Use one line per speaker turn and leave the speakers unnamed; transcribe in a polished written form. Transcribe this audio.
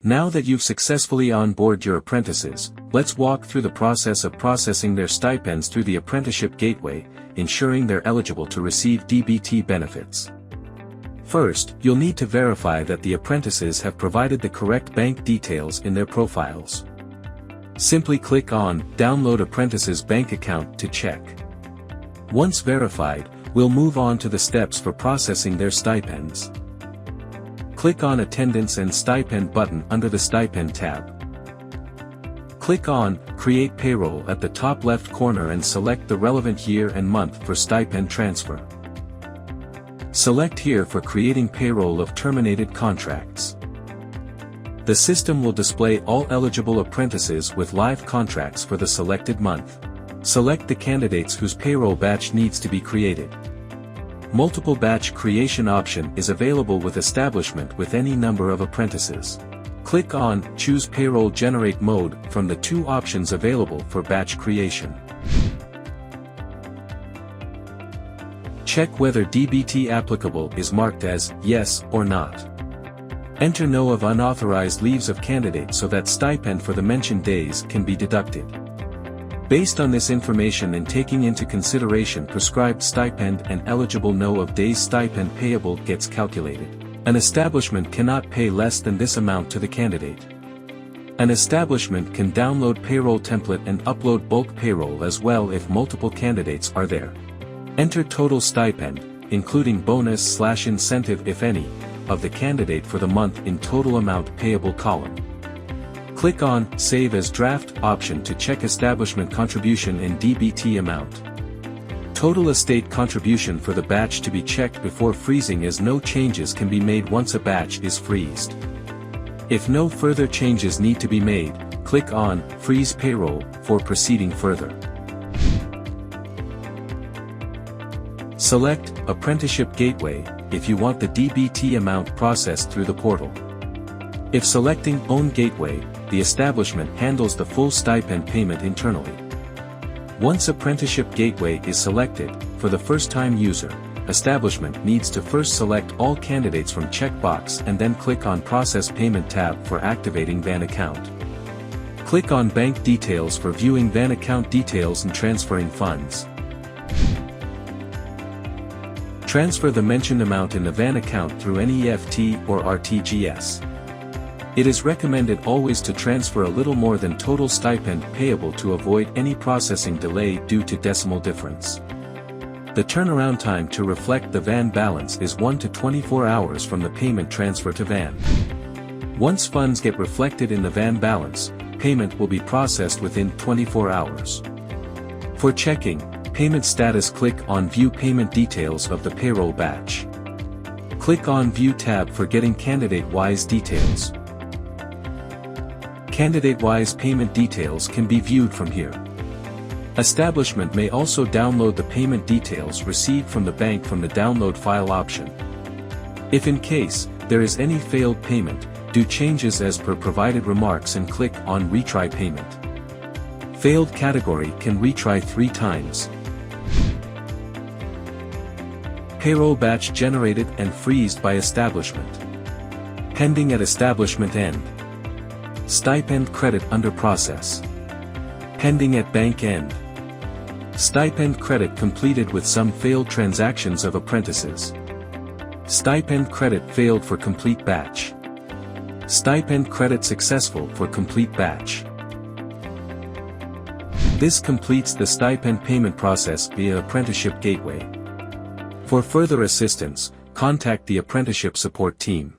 Now that you've successfully onboarded your apprentices, let's walk through the process of processing their stipends through the Apprenticeship Gateway, ensuring they're eligible to receive DBT benefits. First, you'll need to verify that the apprentices have provided the correct bank details in their profiles. Simply click on Download Apprentice's Bank Account to check. Once verified, we'll move on to the steps for processing their stipends. Click on Attendance and Stipend button under the Stipend tab. Click on Create Payroll at the top left corner and select the relevant year and month for stipend transfer. Select here for creating payroll of terminated contracts. The system will display all eligible apprentices with live contracts for the selected month. Select the candidates whose payroll batch needs to be created. Multiple batch creation option is available with establishment with any number of apprentices. Click on Choose Payroll Generate Mode from the two options available for batch creation. Check whether DBT applicable is marked as Yes or Not. Enter No of unauthorized leaves of candidate so that stipend for the mentioned days can be deducted. Based on this information and taking into consideration prescribed stipend and eligible No of days stipend payable gets calculated. An establishment cannot pay less than this amount to the candidate. An establishment can download payroll template and upload bulk payroll as well if multiple candidates are there. Enter total stipend, including bonus/incentive if any, of the candidate for the month in total amount payable column. Click on Save as Draft option to check establishment contribution and DBT amount. Total estate contribution for the batch to be checked before freezing as no changes can be made once a batch is freezed. If no further changes need to be made, click on Freeze Payroll for proceeding further. Select Apprenticeship Gateway if you want the DBT amount processed through the portal. If selecting Own Gateway, the establishment handles the full stipend payment internally. Once Apprenticeship Gateway is selected, for the first-time user, establishment needs to first select all candidates from checkbox and then click on Process Payment tab for activating VAN account. Click on Bank Details for viewing VAN account details and transferring funds. Transfer the mentioned amount in the VAN account through NEFT or RTGS. It is recommended always to transfer a little more than total stipend payable to avoid any processing delay due to decimal difference. The turnaround time to reflect the VAN balance is 1 to 24 hours from the payment transfer to VAN. Once funds get reflected in the VAN balance, payment will be processed within 24 hours. For checking payment status, click on View Payment Details of the payroll batch. Click on View tab for getting candidate-wise details. Candidate-wise payment details can be viewed from here. Establishment may also download the payment details received from the bank from the Download File option. If in case there is any failed payment, do changes as per provided remarks and click on Retry Payment. Failed category can retry 3 times. Payroll batch generated and freezed by establishment. Pending at establishment end. Stipend credit under process. Pending at bank end. Stipend credit completed with some failed transactions of apprentices. Stipend credit failed for complete batch. Stipend credit successful for complete batch. This completes the stipend payment process via Apprenticeship Gateway. For further assistance, contact the Apprenticeship Support Team.